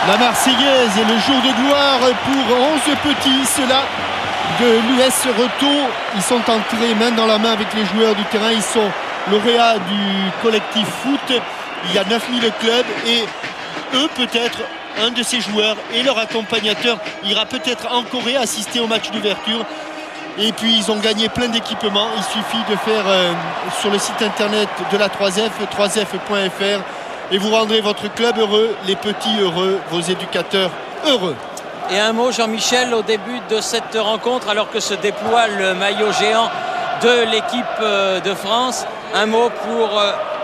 La Marseillaise et le jour de gloire pour 11 petits, ceux-là de l'US Reto. Ils sont entrés main dans la main avec les joueurs du terrain. Ils sont lauréats du collectif foot. Il y a 9000 clubs et eux, peut-être, un de ces joueurs et leur accompagnateur ira peut-être en Corée assister au match d'ouverture. Et puis ils ont gagné plein d'équipements. Il suffit de faire sur le site internet de la 3F, 3f.fr, et vous rendrez votre club heureux, les petits heureux, vos éducateurs heureux. Et un mot, Jean-Michel, au début de cette rencontre, alors que se déploie le maillot géant de l'équipe de France, un mot pour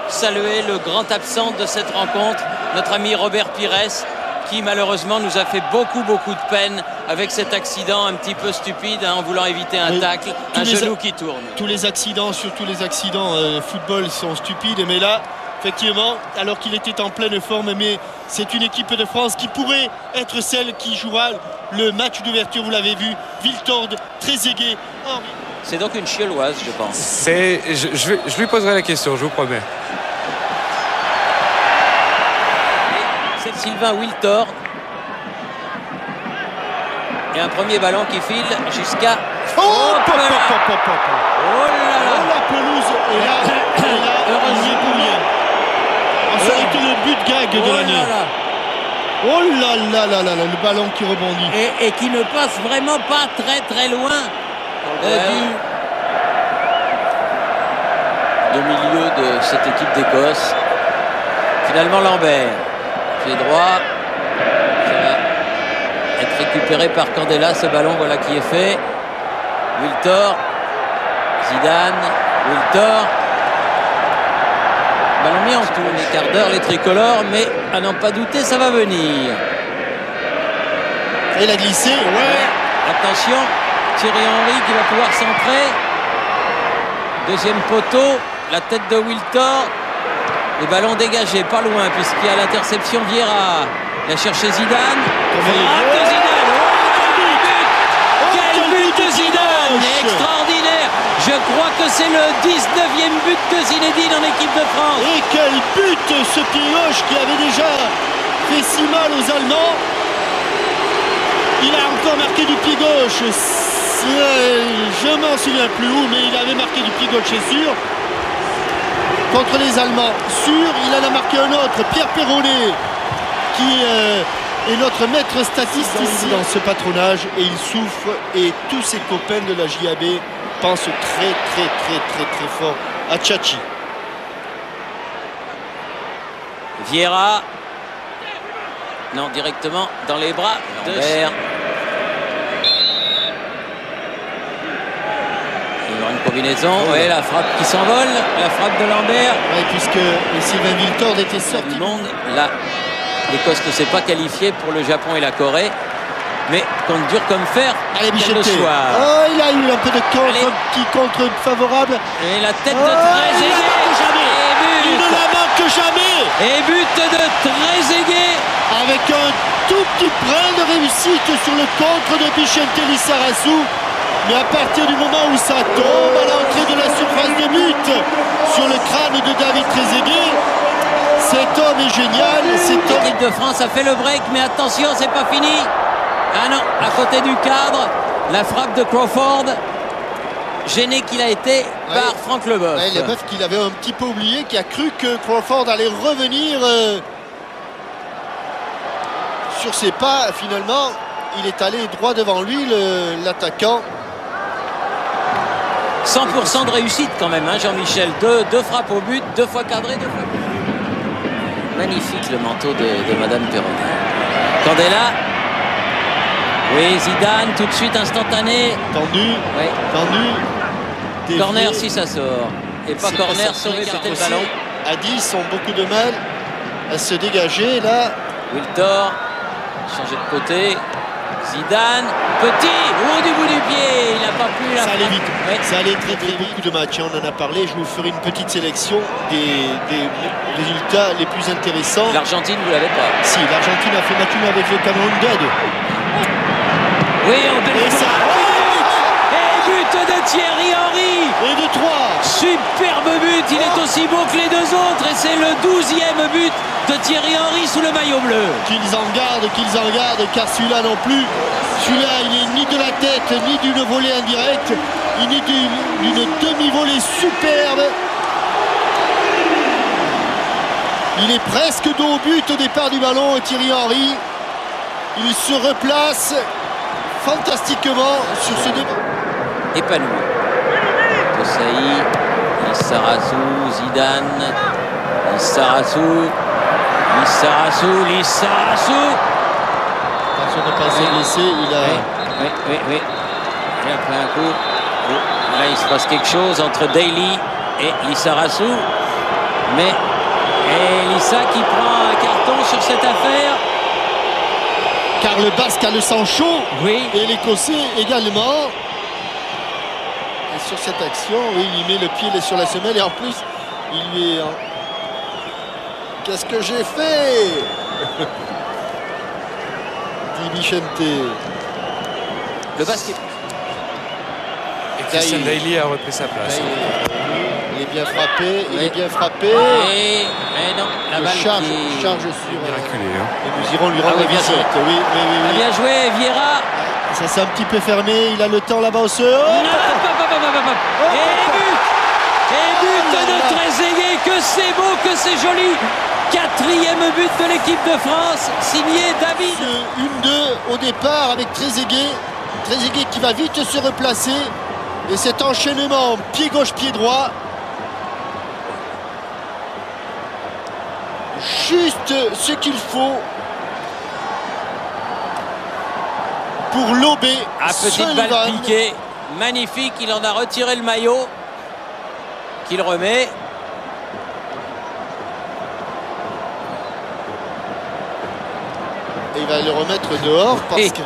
saluer le grand absent de cette rencontre, notre ami Robert Pires, qui malheureusement nous a fait beaucoup de peine avec cet accident un petit peu stupide, en voulant éviter un tacle, un genou qui tourne. Tous les accidents, surtout les accidents football, sont stupides, mais là, effectivement, alors qu'il était en pleine forme, mais c'est une équipe de France qui pourrait être celle qui jouera le match d'ouverture, vous l'avez vu, Wiltord, Trezeguet, Henry. C'est donc une Chielloise, je pense. Je lui poserai la question, je vous promets. C'est Sylvain Wiltord. Et un premier ballon qui file jusqu'à... Oh là là, la pelouse, et là heureusement pour rien. Ça a été le but gag de l'année. Oh là là, le ballon qui rebondit. Et qui ne passe vraiment pas très loin du milieu de cette équipe d'Écosse. Finalement Lambert, pied droit, ça va être récupéré par Candela. Ce ballon, voilà qui est fait. Wiltord, Zidane, Wiltord. Ballon mis en tout, les quarts d'heure, les tricolores, mais à n'en pas douter, ça va venir. Et il a glissé, ouais. Attention, Thierry Henry qui va pouvoir centrer. Deuxième poteau, la tête de Wiltord. Le ballon dégagé, pas loin, puisqu'il y a l'interception Vieira. Il a cherché Zidane. De Zidane. Quel but de Zidane! Extraordinaire! Je crois que c'est le 19e but de Zinedine en équipe de France. Et quel but, ce pied gauche qui avait déjà fait si mal aux Allemands. Il a encore marqué du pied gauche. Je m'en souviens plus où, mais il avait marqué du pied gauche, c'est sûr. Contre les Allemands, sûr, il en a marqué un autre, Pierre Perronnet, qui est notre maître statistique dans ce patronage, et il souffre, et tous ses copains de la JAB pensent très fort à Tchachi. Vieira, non, directement dans les bras de Lambert. Il y aura une combinaison, oui, la frappe qui s'envole, la frappe de Lambert. Oui, puisque Sylvain Wiltord était sorti du monde. Là, l'Écosse ne s'est pas qualifiée pour le Japon et la Corée. Mais contre dur comme fer, allez, quel le soir. Oh, il a eu un peu de contre, petit contre favorable. Et la tête de Trezeguet. Il ne la manque jamais. Et but de Trezeguet. Avec un tout petit brin de réussite sur le contre de Bichente Lissarazu. Mais à partir du moment où ça tombe à l'entrée de la surface de but sur le crâne de David Trezeguet, cet homme est génial. L'équipe de France a fait le break, mais attention, c'est pas fini. Ah non, à côté du cadre, la frappe de Crawford, gêné qu'il a été par Franck Leboeuf. Ouais, Leboeuf qu'il avait un petit peu oublié, qui a cru que Crawford allait revenir sur ses pas. Finalement, il est allé droit devant lui, l'attaquant. 100% de réussite quand même, hein, Jean-Michel. Deux frappes au but, 2 fois cadré, 2 fois. Magnifique le manteau de Madame Perronnet. Candela. Oui, Zidane, tout de suite instantané. Tendu. Oui. Tendu. Dévié. Corner si ça sort. Et pas corner, sauvé, c'était le ballon. À 10 ont beaucoup de mal à se dégager là. Wiltord, changé de côté. Zidane, petit, au du bout du pied, il n'a pas pu. Ça allait vite, ça allait très vite. Beaucoup de matchs, on en a parlé. Je vous ferai une petite sélection des résultats les plus intéressants. L'Argentine, vous l'avez pas? Si, l'Argentine a fait match nul avec le Cameroun d'Aide. Oui, on peut. Et ça. Et but de Thierry Henry. Et de 3. Superbe but, il est aussi beau que les deux autres et c'est le 12e but de Thierry Henry sous le maillot bleu. Qu'ils en gardent, car celui-là non plus. Celui-là, il est ni de la tête, ni d'une volée indirecte, ni d'une demi-volée superbe. Il est presque dos au but au départ du ballon, Thierry Henry. Il se replace fantastiquement sur ce débat. Épanoui. Tosaï, Lissarassou, Zidane, Lissarassou. Attention de ne pas se blesser, il a... Oui. Il a pris un coup. Là, il se passe quelque chose entre Daly et Lissarassou. Et Lissa qui prend un carton sur cette affaire. Car le Basque a le sang chaud. Oui. Et l'Écossais également. Et sur cette action, oui, il met le pied sur la semelle et en plus, il lui est... Qu'est-ce que j'ai fait? Dit Vicente. Le basket. Et Christian Daly a repris sa place. Il est bien frappé, il est bien frappé. Mais non, la balle charge qui... sur... Miraculé, hein. Et nous irons lui rendre bien visite. joué. Oui. Bien joué, Vieira. Ça s'est un petit peu fermé, il a le temps là-bas au sol. Et but de Trezeguet, que c'est beau, que c'est joli. 4e but de l'équipe de France, signé David. 1-2 au départ avec Trezeguet. Trezeguet qui va vite se replacer. Et cet enchaînement pied gauche, pied droit. Juste ce qu'il faut pour lober. Petite balle piquée, magnifique, il en a retiré le maillot, qu'il remet. Et il va le remettre dehors parce que...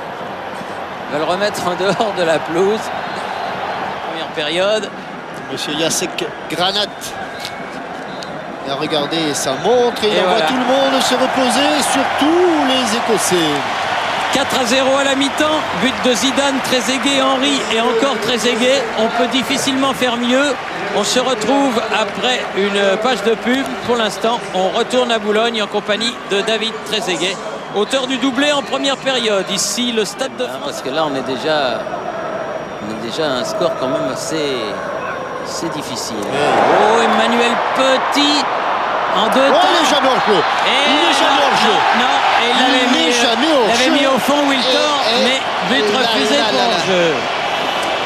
Il va le remettre en dehors de la pelouse. Première période. Monsieur Jacek Granat. Et regardez, ça montre et il envoie tout le monde se reposer, surtout les Écossais. 4-0 à la mi-temps, but de Zidane, Trezeguet, Henry et encore Trezeguet. On peut difficilement faire mieux. On se retrouve après une page de pub. Pour l'instant, on retourne à Boulogne en compagnie de David Trezeguet, auteur du doublé en première période. Ici, le Stade de France. Parce que là, on est déjà à un score quand même assez difficile. Oh, Emmanuel Petit en deux temps. Il n'est jamais hors jeu. Il n'est jamais hors jeu. Non, et il l'avait mis au fond Wiltor, mais but refusé pour hors-jeu.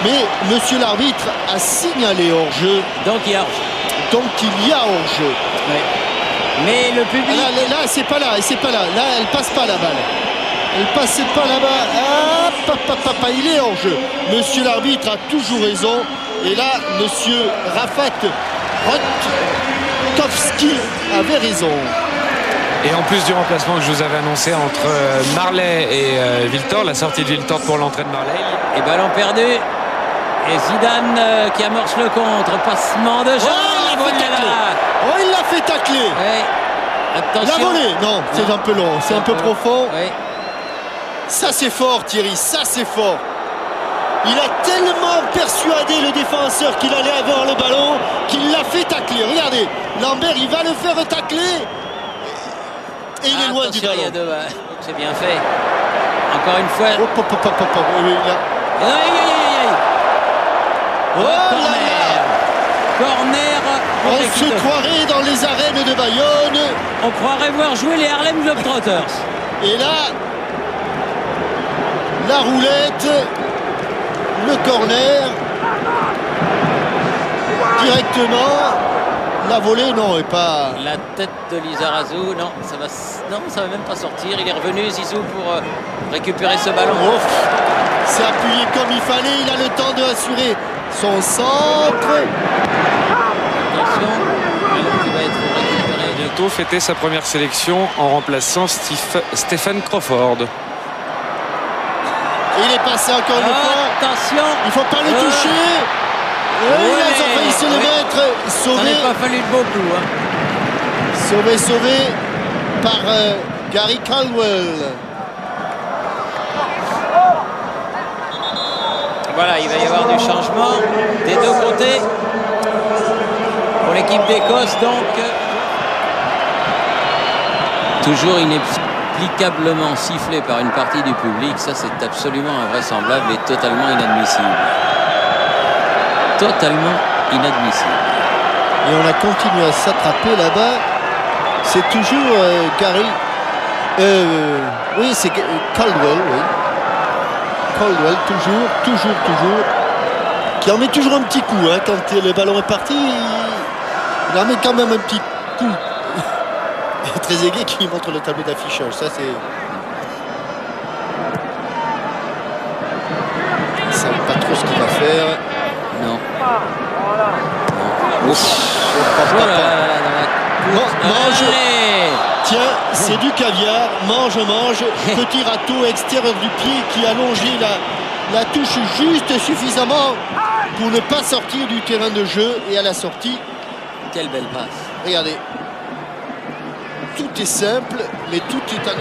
Mais monsieur l'arbitre a signalé hors-jeu. Donc il y a hors-jeu. Donc il y a hors-jeu. Oui. Mais le public... Là, c'est pas là, c'est pas là. Là, elle passe pas la balle. Elle passe pas là-bas. Il est hors-jeu. Monsieur l'arbitre a toujours raison. Et là, monsieur Rafat Rotkowski avait raison. Et en plus du remplacement que je vous avais annoncé entre Marley et Wiltor, la sortie de Wiltor pour l'entrée de Marley. Et ballon perdu. Et Zidane qui amorce le contre. Passement de jambes. Il l'a fait tacler. Oui. Attention. La volée. Non, c'est un peu long. C'est un peu profond. Oui. Ça, c'est fort, Thierry. Ça, c'est fort. Il a tellement persuadé le défenseur qu'il allait avoir le ballon qu'il l'a fait tacler. Regardez, Lambert, il va le faire tacler. Et il est loin du ballon. C'est bien fait. Encore une fois. Oui, là. Corner. On se croirait dans les arènes de Bayonne. On croirait voir jouer les Harlem Globetrotters. Et là, la roulette, le corner, directement, la volée, non, et pas... La tête de Lizarazu, non, ça va même pas sortir. Il est revenu, Zizou, pour récupérer ce ballon. C'est appuyé comme il fallait, il a le temps d'assurer son centre. Attention, qui va être récupéré. Bientôt fêter sa première sélection en remplaçant Stephen Crawford. Et il est passé encore une fois. Attention. Il ne faut pas le toucher. Ils ont failli se le mettre. Sauvé. Ça n'a pas fallu de beaucoup. Sauvé par Gary Caldwell. Voilà, il va y avoir du changement des deux côtés pour l'équipe d'Écosse. Donc, Toujours inexplicablement sifflé par une partie du public. Ça, c'est absolument invraisemblable et totalement inadmissible. Totalement inadmissible. Et on a continué à s'attraper là-bas. C'est toujours Gary. Oui, c'est Caldwell, oui. Caldwell, toujours. Qui en met toujours un petit coup. Hein, quand le ballon est parti, il en met quand même un petit coup. Très aigué qui montre le tableau d'affichage. Ça, c'est. Il ne savait pas trop ce qu'il va faire. Non. Ouf. Mange. Tiens, c'est du caviar. Mange. Petit râteau extérieur du pied qui a longé la touche juste suffisamment pour ne pas sortir du terrain de jeu. Et à la sortie. Quelle belle passe. Regardez. Tout est simple, mais tout est à...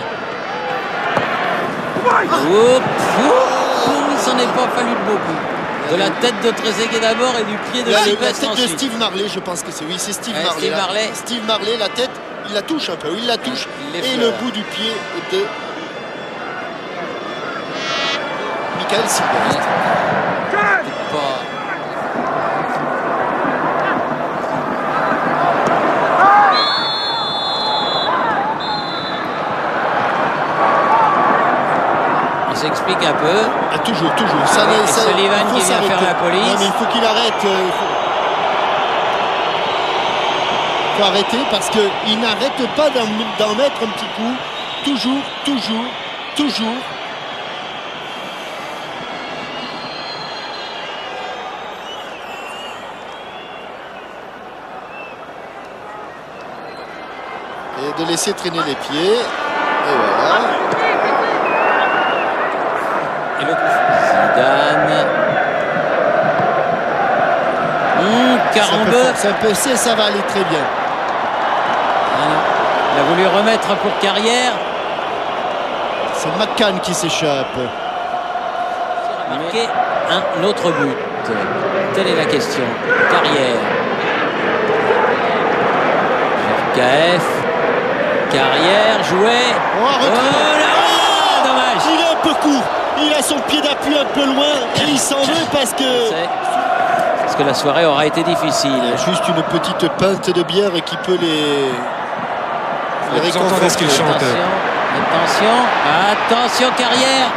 Il s'en est pas fallu de beaucoup. De la tête de Trezeguet d'abord et du pied de Lopez la tête ensuite. de Steve Marley, je pense que c'est. Oui, c'est Steve Marley. Steve Marley. Steve Marley, la tête, il la touche un peu. Il la touche. Et le bout du pied de Michael Sylvestre. On s'explique un peu. Ah, toujours. Ça, Sullivan qui vient faire la police. Non, mais il faut qu'il arrête. Il faut arrêter parce qu'il n'arrête pas d'en mettre un petit coup. Toujours. Et de laisser traîner les pieds. Et voilà. Et le Zidane. Carambeu. Ça va aller très bien. Il a voulu remettre pour Carrière. C'est McCann qui s'échappe. Marquer un autre but. Telle est la question. Carrière. KF. Carrière joué. Dommage. Il est un peu court. Il a son pied d'appui un peu loin et il s'en veut parce que la soirée aura été difficile. Juste une petite pinte de bière qui peut les Vous entendez ce qu'il chante. Attention Carrière.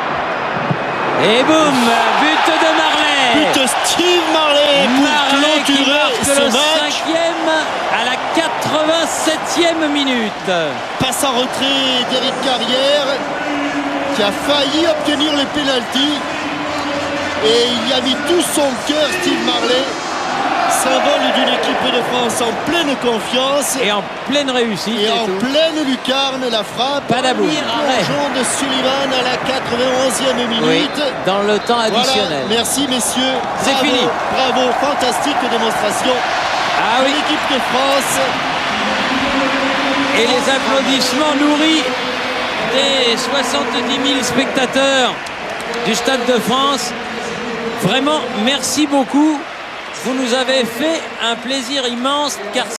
Et boum, but de Marley. But de Steve Marley pour clôturer ce match. 5e à la 87e minute. Passe en retrait d'Éric Carrière qui a failli obtenir le pénalty. Et il y a mis tout son cœur, Steve Marley, symbole d'une équipe de France en pleine confiance. Et en pleine réussite. Et en pleine lucarne, la frappe. Padaboum. Plongeon de Sullivan à la 91e minute. Oui, dans le temps additionnel. Voilà, merci messieurs. C'est fini. Bravo, fantastique démonstration de l'équipe de France. Et les applaudissements nourris des 70 000 spectateurs du Stade de France. Vraiment, merci beaucoup. Vous nous avez fait un plaisir immense car